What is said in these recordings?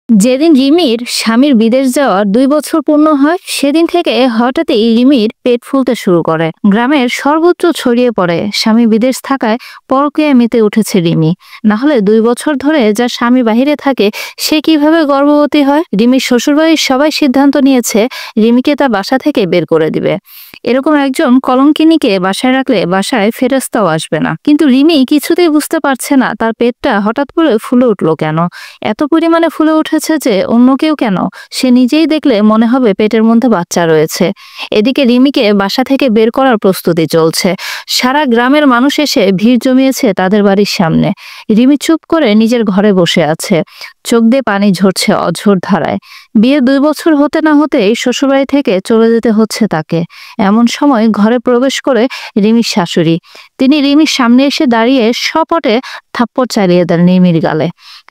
যেদিন রিমির স্বামীর বিদেশ যাওয়ার 2 বছর পূর্ণ হয় সেদিন থেকে হঠাৎই রিমির পেট ফুলতে শুরু করে। গ্রামের সর্বত্র ছড়িয়ে পড়ে স্বামী বিদেশ থাকায় পরকীয়ায় মেতে উঠেছে রিমি। না হলে 2 বছর ধরে যার স্বামী বাহিরে থাকে সে কিভাবে গর্ভবতী হয়? রিমির শ্বশুরবাড়ির সবাই সিদ্ধান্ত নিয়েছে রিমিকে তার বাসা থেকে বের করে দিবে। এরকম একজন কলঙ্কিনীকে বাসায় রাখলে বাসায় ফেরেশতাও আসবে না। কিন্তু রিমি কিছুতেই বুঝতে পারছে না তার পেটটা হঠাৎ করে ফুলে উঠলো কেন। এত পরিমাণে ফুলে উঠেছে যে অন্য কেউ কেন, সে নিজেই দেখলে মনে হবে পেটের মধ্যে বাচ্চা রয়েছে। এদিকে রিমিকে বাসা থেকে বের করার প্রস্তুতি চলছে। সারা গ্রামের মানুষ এসে ভিড় জমিয়েছে তাদের বাড়ির সামনে। রিমি চুপ করে নিজের ঘরে বসে আছে, চোখ দিয়ে পানি ঝরছে অঝোর ধারায়। বিয়ে 2 বছর হতে না হতেই শ্বশুরবাড়ি থেকে চলে যেতে হচ্ছে তাকে। এমন সময় ঘরে প্রবেশ করে রিমির শাশুড়ি। তিনি রিমির সামনে এসে দাঁড়িয়ে সপটে থাপ্পড় চালিয়ে দেন রিমির গালে।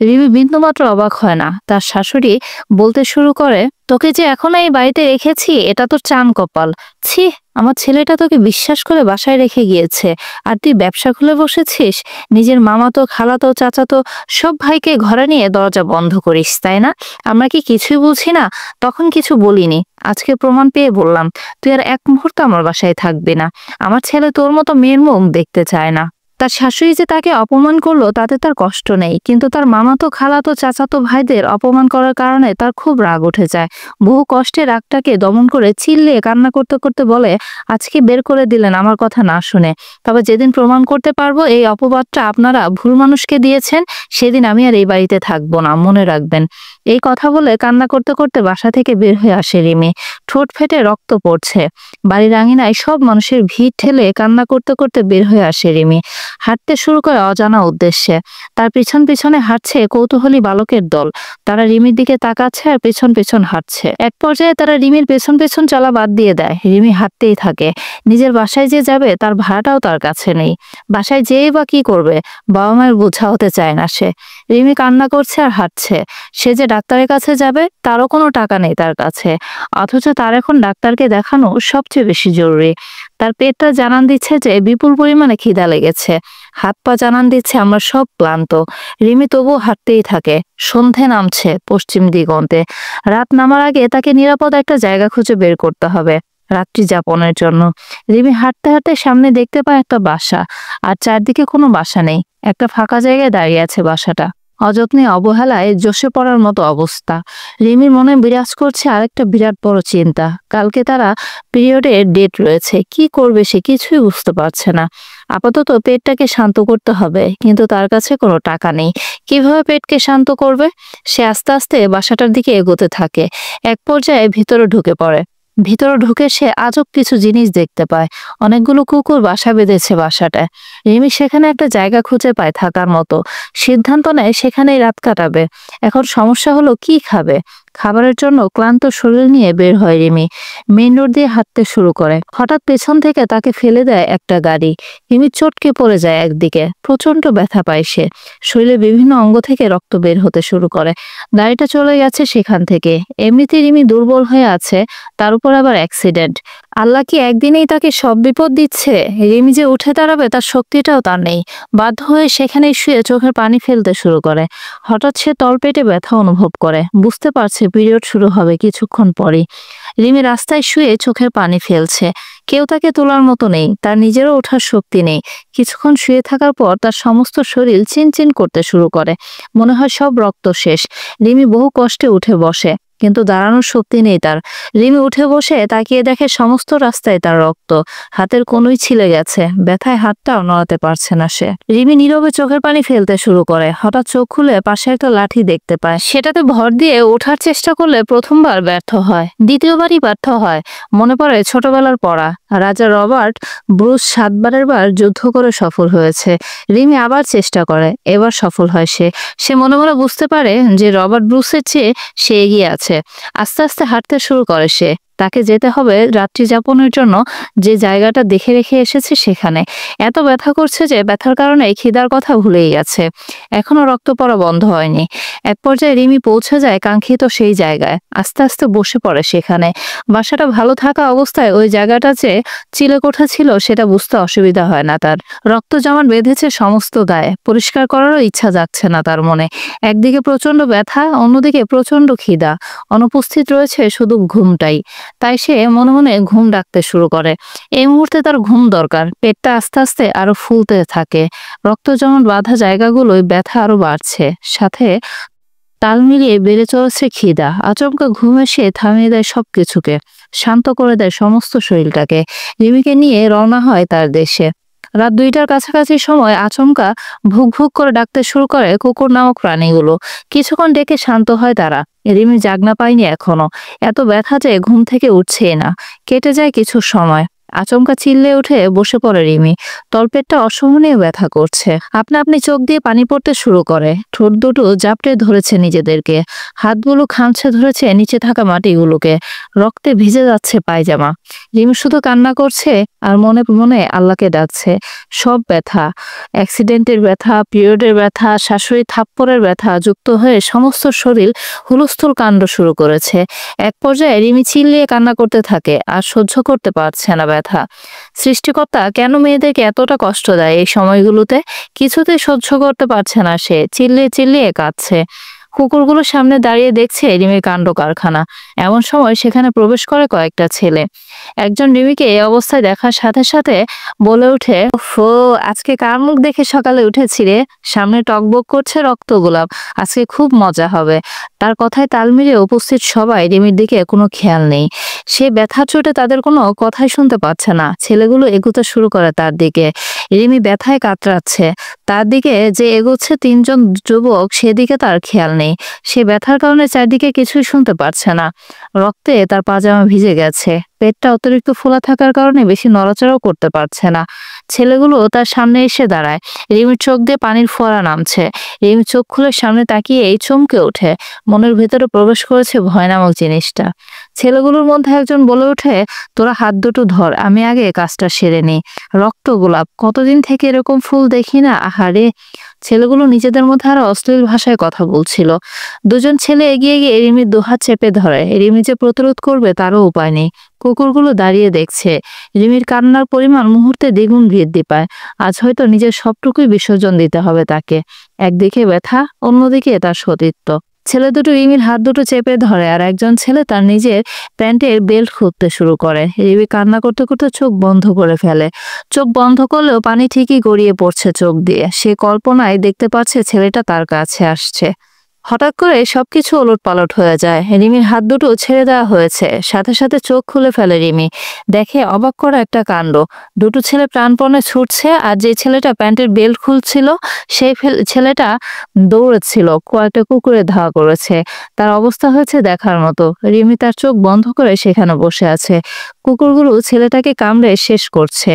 রিমি বিন্দুমাত্র অবাক হয় না। তার শাশুড়ি বলতে শুরু করে, তোকে যে এখনো এই বাড়িতে রেখেছি এটা তোর চান কপাল। ছি, আমার ছেলেটা তোকে বিশ্বাস করে বাসায় রেখে গিয়েছে, আর তুই ব্যবসা খুলে বসেছিস। নিজের মামাতো, খালাতো, চাচাতো সব ভাইকে ঘরে নিয়ে দরজা বন্ধ করিস, তাই না? আমরা কি কিছুই বুঝি না? তখন কিছু বলিনি, আজকে প্রমাণ পেয়ে বললাম। তুই আর এক মুহূর্ত আমার বাসায় থাকবি না। আমার ছেলে তোর মতো মেয়ের মুখ দেখতে চায় না। তার শাশুড়ি যে তাকে অপমান করলো তাতে তার কষ্ট নেই, কিন্তু তার মামাতো, খালাতো, চাচাতো ভাইদের অপমান করার কারণে তার খুব রাগ উঠে যায়। বহু কষ্টে রাগটাকে দমন করে চিল্লিয়ে কান্না করতে করতে বলে, আজকে বের করে দিলেন আমার কথা না শুনে, তবে যেদিন প্রমাণ করতে পারবো এই অপবাদটা আপনারা ভুল মানুষকে দিয়েছেন সেদিন আমি আর এই বাড়িতে থাকবো না, মনে রাখবেন। এই কথা বলে কান্না করতে করতে বাসা থেকে বের হয়ে আসে রিমি। ঠোঁট ফেটে রক্ত পড়ছে। বাড়ির আঙিনায় সব মানুষের ভিড় ঠেলে কান্না করতে করতে বের হয়ে আসে রিমি। হাঁটতে শুরু করে অজানা উদ্দেশ্যে। তার পিছন পিছনে হাঁটছে কৌতূহলী বালকের দল। তারা রিমির দিকে তাকাচ্ছে আর পেছন পেছন হাঁটছে। এক পর্যায়ে তারা রিমির পেছন পেছন চলা বাদ দিয়ে দেয়। রিমি হাঁটতেই থাকে। নিজের বাসায় যে যাবে তার ভাড়াটাও তার কাছে নেই। বাসায় যেই বা কি করবে, বাবা মায়ের বোঝা হতে চায় না সে। রিমি কান্না করছে আর হাঁটছে। সে যে ডাক্তারের কাছে যাবে তারও কোনো টাকা নেই তার কাছে, অথচ তার এখন ডাক্তারকে দেখানো সবচেয়ে বেশি জরুরি। তার পেটটা জানান দিচ্ছে যে বিপুল পরিমাণে খিদা লেগেছে। হাত পা জানান দিচ্ছে আমরা সব ক্লান্ত। রিমি তবুও হাঁটতেই থাকে। সন্ধে নামছে পশ্চিম দিগন্তে। রাত নামার আগে তাকে নিরাপদ একটা জায়গা খুঁজে বের করতে হবে রাত্রি যাপনের জন্য। রিমি হাঁটতে হাঁটতে সামনে দেখতে পায় একটা বাসা, আর চারদিকে কোনো বাসা নেই। একটা ফাঁকা জায়গায় দাঁড়িয়ে আছে বাসাটা। অযত্নে অবহেলায় জসে পড়ার মতো অবস্থা। রিমির মনে বিরাজ করছে আরেকটা বিরাট বড় চিন্তা। কালকে তারা পিরিয়ডের ডেট রয়েছে। কি করবে সে কিছুই বুঝতে পারছে না। আপাতত পেটটাকে শান্ত করতে হবে, কিন্তু তার কাছে কোনো টাকা নেই। কিভাবে পেটকে শান্ত করবে? সে আস্তে আস্তে বাসাটার দিকে এগোতে থাকে। এক পর্যায়ে ভিতরে ঢুকে পড়ে। ভিতরে ঢুকে সে আজব কিছু জিনিস দেখতে পায়। অনেকগুলো কুকুর বাসা বেঁধেছে বাসাটায়। রিমি সেখানে একটা জায়গা খুঁজে পায় থাকার মতো। সিদ্ধান্ত নেয় সেখানেই রাত কাটাবে। এখন সমস্যা হলো কি খাবে। খাবারের জন্য ক্লান্ত শরীর নিয়ে বের হয় রিমি। মেইন রোড দিয়ে হাঁটতে শুরু করে। হঠাৎ পেছন থেকে তাকে ফেলে দেয় একটা গাড়ি। রিমি চটকে পড়ে যায় একদিকে। প্রচন্ড ব্যথা পায় সে। শরীরে বিভিন্ন অঙ্গ থেকে রক্ত বের হতে শুরু করে। গাড়িটা চলে গেছে সেখান থেকে। এমনিতে রিমি দুর্বল হয়ে আছে, তার উপর আবার অ্যাক্সিডেন্ট। আল্লাহ কি একদিনেই তাকে সব বিপদ দিচ্ছে? রিমি যে উঠে দাঁড়াবে তার শক্তিটাও তার নেই। বাধ্য হয়ে সেখানেই শুয়ে চোখের পানি ফেলতে শুরু করে। হঠাৎ সে তলপেটে ব্যথা অনুভব করে। বুঝতে পারছে পিরিয়ড শুরু হবে কিছুক্ষণ পরেই। রিমি রাস্তায় শুয়ে চোখের পানি ফেলছে। কেউ তাকে তোলার মতো নেই। তার নিজেরও ওঠার শক্তি নেই। কিছুক্ষণ শুয়ে থাকার পর তার সমস্ত শরীর চিনচিন করতে শুরু করে। মনে হয় সব রক্ত শেষ। রিমি বহু কষ্টে উঠে বসে, কিন্তু দাঁড়ানোর শক্তি নেই তার। রিমি উঠে বসে তাকিয়ে দেখে সমস্ত রাস্তায় তার রক্ত। হাতের কনুই ছিলে গেছে। ব্যথায় হাতটাও নড়াতে পারছে না সে। রিমি নীরবে চোখের পানি ফেলতে শুরু করে। হঠাৎ চোখ খুলে পাশে একটা লাঠি দেখতে পায়। সেটাতে ভর দিয়ে ওঠার চেষ্টা করলে প্রথমবার ব্যর্থ হয়, দ্বিতীয়বারই ব্যর্থ হয়। মনে পড়ে ছোটবেলার পড়া, রাজা রবার্ট ব্রুস 7বারের বার যুদ্ধ করে সফল হয়েছে। রিমি আবার চেষ্টা করে, এবার সফল হয় সে। সে মনে মনে বুঝতে পারে যে রবার্ট ব্রুসের চেয়ে সে এগিয়ে আছে। আস্তে আস্তে হাঁটতে শুরু করে সে। তাকে যেতে হবে রাত্রি যাপনের জন্য যে জায়গাটা দেখে রেখে এসেছে সেখানে। এত ব্যথা করছে যে ব্যথার কারণে খিদার কথা ভুলেই গেছে। এখনো রক্ত পড়া বন্ধ হয়নি। এক পর্যায়ে রিমি পৌঁছে যায় কাঙ্ক্ষিত সেই জায়গায়। আস্তে আস্তে বসে পড়ে সেখানে। বাসাটা ভালো থাকা অবস্থায় ওই জায়গাটা যে চিলেকোঠা ছিল সেটা বুঝতে অসুবিধা হয় না তার। রক্ত জমাট বেঁধেছে সমস্ত গায়ে, পরিষ্কার করারও ইচ্ছা যাচ্ছে না তার মনে। একদিকে প্রচন্ড ব্যথা, অন্যদিকে প্রচন্ড খিদা, অনুপস্থিত রয়েছে শুধু ঘুমটাই। তাই সে মনে মনে ঘুম ডাকতে শুরু করে। এই মুহূর্তে তার ঘুম দরকার। পেটটা আস্তে আস্তে আরো ফুলতে থাকে, রক্ত জমাট বাঁধা জায়গাগুলোয় ব্যথা আরো বাড়ছে, সাথে তাল মিলিয়ে বেড়ে চলেছে খিদা। আচমকা ঘুম এসে থামিয়ে দেয় সবকিছুকে, শান্ত করে দেয় সমস্ত শরীরটাকে। রিমিকে নিয়ে রওনা হয় তার দেশে। রাত 2টার কাছাকাছি সময় আচমকা ভুক ভুক করে ডাকতে শুরু করে কুকুর নামক প্রাণীগুলো। কিছুক্ষণ ডেকে শান্ত হয় তারা। রিমি জাগনা পায়নি এখনো, এত ব্যথা যে ঘুম থেকে উঠছেই না। কেটে যায় কিছু সময়। আচমকা চিল্লে উঠে বসে পড়ে রিমি। তলপেটটা অসহনীয় ব্যথা করছে। আপনা আপনি চোখ দিয়ে পানি পড়তে শুরু করে। ঠোঁট দুটো জাপটে ধরেছে নিজেদেরকে, হাতগুলো খামছে ধরেছে নিচে থাকা মাটিগুলোকে। রক্তে ভিজে যাচ্ছে পায়জামা। রিমি শুধু কান্না করছে আর মনে মনে আল্লাহকে ডাকছে। সব ব্যথা, অ্যাক্সিডেন্টের ব্যথা, পিরিয়ডের ব্যথা, শাশুড়ি থাপ্পড়ের ব্যথা যুক্ত হয়ে সমস্ত শরীর হুলস্থুল কাণ্ড শুরু করেছে। এক পর্যায়ে রিমি চিল্লিয়ে কান্না করতে থাকে, আর সহ্য করতে পারছে না ব্যথা। সৃষ্টিকর্তা কেন মেয়েদেরকে এতটা কষ্ট দেয় এই সময়গুলোতে? কিছুতেই সহ্য করতে পারছে না সে, চিল্লিয়ে চিল্লিয়ে কাঁদছে। কুকুরগুলো সামনে দাঁড়িয়ে দেখছে রিমির কাণ্ড কারখানা। এমন সময় সেখানে প্রবেশ করে কয়েকটা ছেলে। একজন রিমিকে এই অবস্থায় দেখার সাথে সাথে বলে ওঠে, ওফো, আজকে কার মুখ দেখে সকালে উঠেছি রে? সামনে টকবক করছে রক্ত গোলাপ, আজকে খুব মজা হবে। তার কথায় তাল মিলিয়ে উপস্থিত সবাই রিমির দিকে কোনো খেয়াল নেই। সে ব্যথা চোটে তাদের কোনো কথাই শুনতে পাচ্ছে না। ছেলেগুলো এগোতে শুরু করে তার দিকে। রিমি ব্যথায় কাতরাচ্ছে। তার দিকে যে এগোচ্ছে 3জন যুবক, সেদিকে তার খেয়াল নেই। সে ব্যথার কারণে চারদিকে কিছুই শুনতে পারছে না। রক্তে তার পাজামা ভিজে গেছে। পেটটা অতিরিক্ত ফোলা থাকার কারণে বেশি নড়াচড়াও করতে পারছে না। ছেলেগুলো তার সামনে এসে দাঁড়ায়। রিমির চোখ দিয়ে পানির ফোঁটা নামছে। রিমি চোখ খুলে সামনে তাকিয়ে এই চমকে ওঠে। মনের ভেতরে প্রবেশ করেছে ভয় নামক জিনিসটা। ছেলেগুলোর মধ্যে একজন বলে ওঠে, তোরা হাত দুটো ধর, আমি আগে কাজটা সেরে নিই। রক্ত গোলাপ, কতদিন থেকে এরকম ফুল দেখি না, আহারে। ছেলেগুলো নিজেদের মধ্যে আরো অশ্লীল ভাষায় কথা বলছিল। দুজন ছেলে এগিয়ে গিয়ে রিমির দুহাত চেপে ধরে। রিমি যে প্রতিরোধ করবে তারও উপায় নেই। কুকুরগুলো দাঁড়িয়ে দেখছে। রিমির কান্নার পরিমাণ মুহূর্তে দ্বিগুণ বৃদ্ধি পায়। আজ হয়তো নিজের সবটুকুই বিসর্জন দিতে হবে তাকে। একদিকে ব্যথা, অন্যদিকে তার সতীত্ব। ছেলে দুটো রিমির হাত দুটো চেপে ধরে, আর একজন ছেলে তার নিজের প্যান্টের বেল্ট খুলতে শুরু করে। রিমি কান্না করতে করতে চোখ বন্ধ করে ফেলে। চোখ বন্ধ করলেও পানি ঠিকই গড়িয়ে পড়ছে চোখ দিয়ে। সে কল্পনায় দেখতে পাচ্ছে ছেলেটা তার কাছে আসছে। হঠাৎ করে সবকিছু ওলটপালট হয়ে যায়। রিমির হাত দুটো ছেড়ে দেওয়া হয়েছে। সাথে সাথে চোখ খুলে ফেলে রিমি। দেখে অবাক করা একটা কাণ্ড। দুটো ছেলে প্রাণপণে ছুটছে, আর যে ছেলেটা প্যান্টের বেল্ট খুলছিল সেই ছেলেটা দৌড়েছিল, কয়েকটা কুকুরে ধাওয়া করেছে। তার অবস্থা হয়েছে দেখার মতো। রিমি তার চোখ বন্ধ করে সেখানে বসে আছে। কুকুরগুলো ছেলেটাকে কামড়ে শেষ করছে।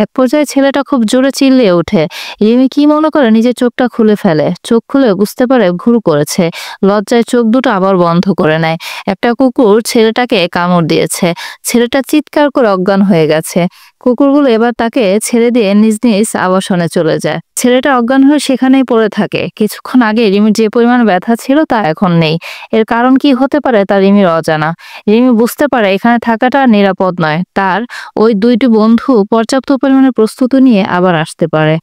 এক পর্যায়ে ছেলেটা খুব জোরে চিল্লিয়ে ওঠে। রিমি কি মনে করে নিজের চোখটা খুলে ফেলে। চোখ খুলে বুঝতে পারে ভুল করেছে। লজ্জায় চোখ দুটো আবার বন্ধ করে নেয়। একটা কুকুর ছেলেটাকে কামড় দিয়েছে। ছেলেটা চিৎকার করে অজ্ঞান হয়ে গেছে। কুকুরগুলো এবার তাকে ছেড়ে দিয়ে নিজ নিজ আবাসনে চলে যায়। ছেলেটা অজ্ঞান হয়ে সেখানেই পড়ে থাকে। কিছুক্ষণ আগে রিমির যে পরিমাণ ব্যথা ছিল তা এখন নেই। এর কারণ কি হতে পারে তা রিমির অজানা। রিমি বুঝতে পারে এখানে থাকাটা নিরাপদ নয়। তার ওই দুইটি বন্ধু পর্যাপ্ত পরিমাণে প্রস্তুতি নিয়ে আবার আসতে পারে।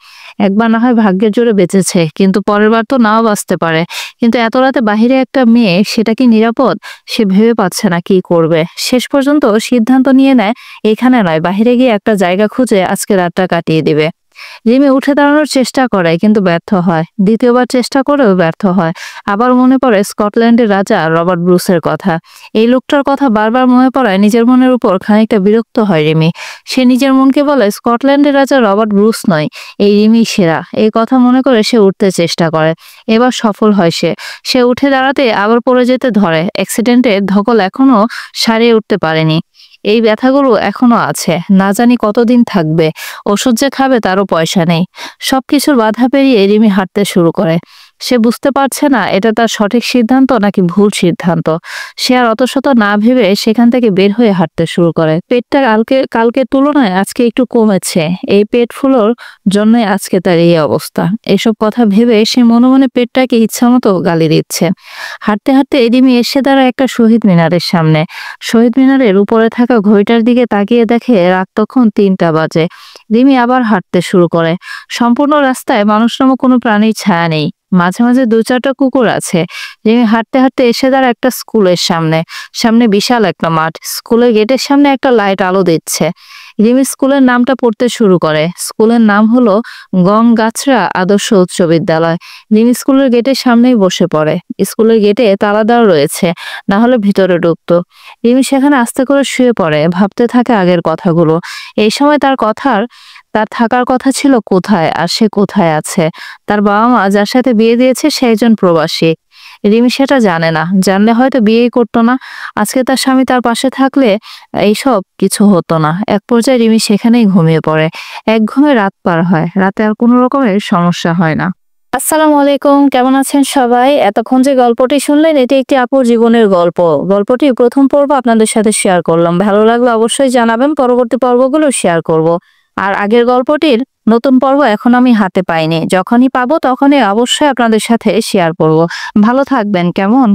একবার না হয় ভাগ্যের জোরে বেঁচেছে, কিন্তু পরের বার তো নাও বাঁচতে পারে। কিন্তু এত রাতে বাহিরে একটা মেয়ে, সেটা কি নিরাপদ? সে ভেবে পাচ্ছে না কি করবে। শেষ পর্যন্ত সিদ্ধান্ত নিয়ে নেয় এখানে নয়, বাহিরে গিয়ে একটা জায়গা খুঁজে আজকে রাতটা কাটিয়ে দিবে। রিমি উঠে দাঁড়ানোর চেষ্টা করে, কিন্তু ব্যর্থ হয়। দ্বিতীয়বার চেষ্টা করেও ব্যর্থ হয়। আবার মনে পড়ে স্কটল্যান্ডের রাজা রবার্ট ব্রুসের কথা। এই লোকটার কথা বারবার মনে পড়ায় নিজের মনের উপর খানিকটা বিরক্ত হয় রিমি। সে নিজের মনকে বলে, স্কটল্যান্ডের রাজা রবার্ট ব্রুস নয়, এই রিমি সেরা। এই কথা মনে করে সে উঠতে চেষ্টা করে। এবার সফল হয় সে। সে উঠে দাঁড়াতে আবার পড়ে যেতে ধরে। অ্যাক্সিডেন্টের ধকল এখনো সারিয়ে উঠতে পারেনি। এই ব্যথাগুলো এখনো আছে, না জানি কতদিন থাকবে। ওষুধ যে খাবে তারও পয়সা নেই। সবকিছুর বাধা পেরিয়ে রিমি হাঁটতে শুরু করে। সে বুঝতে পারছে না এটা তার সঠিক সিদ্ধান্ত নাকি ভুল সিদ্ধান্ত। সে আর অত শত না ভেবে সেখান থেকে বের হয়ে হাঁটতে শুরু করে। পেটটা কালকের তুলনায় আজকে একটু কমেছে, এই পেট ফুলোর জন্যই আজকে তার এই অবস্থা। এসব কথা ভেবে সে মনে মনে পেটটাকে ইচ্ছামতো গালি দিচ্ছে। হাঁটতে হাঁটতে রিমি এসে দাঁড়ায় একটা শহীদ মিনারের সামনে। শহীদ মিনারের উপরে থাকা ঘড়িটার দিকে তাকিয়ে দেখে রাত তখন 3টা বাজে। রিমি আবার হাঁটতে শুরু করে। সম্পূর্ণ রাস্তায় মানুষ নামক কোনো প্রাণীর ছায়া নেই, মাঝে মাঝে 2-4টা কুকুর আছে। রিমি হাঁটতে হাঁটতে এসে দাঁড়ায় একটা স্কুলের সামনে। সামনে বিশাল একটা মাঠ, স্কুলের গেটের সামনে একটা লাইট আলো দিচ্ছে। রিমি স্কুলের নামটা পড়তে শুরু করে। স্কুলের নাম হলো গংগাছড়া আদর্শ উচ্চ বিদ্যালয়। রিমি স্কুলের গেটের সামনেই বসে পড়ে। স্কুলের গেটে তালা দেওয়া রয়েছে, না হলে ভিতরে ঢুকতো। রিমি সেখানে আস্তে করে শুয়ে পড়ে, ভাবতে থাকে আগের কথাগুলো। এই সময় তার থাকার কথা ছিল কোথায়, আর সে কোথায় আছে। তার বাবা মা যার সাথে বিয়ে দিয়েছে সে একজন প্রবাসী। রিমি সেটা জানে না, জানলে হয়তো বিয়েই করতো না। আজকে তার স্বামী তার পাশে থাকলে এইসব কিছু হতো না। এক পর্যায়ে রিমি সেখানেই ঘুমিয়ে পড়ে। এক ঘুমে রাত পার হয়, রাতে আর কোনো রকমের সমস্যা হয় না। আসসালামু আলাইকুম, কেমন আছেন সবাই? এতক্ষণ যে গল্পটি শুনলেন এটি একটি আপুর জীবনের গল্প। গল্পটি প্রথম পর্ব আপনাদের সাথে শেয়ার করলাম, ভালো লাগলে অবশ্যই জানাবেন, পরবর্তী পর্বগুলো শেয়ার করব। আর আগের গল্পটির নতুন পর্ব এখন আমি হাতে পাইনি, যখনই পাবো তখনই অবশ্যই আপনাদের সাথে শেয়ার করব। ভালো থাকবেন, কেমন?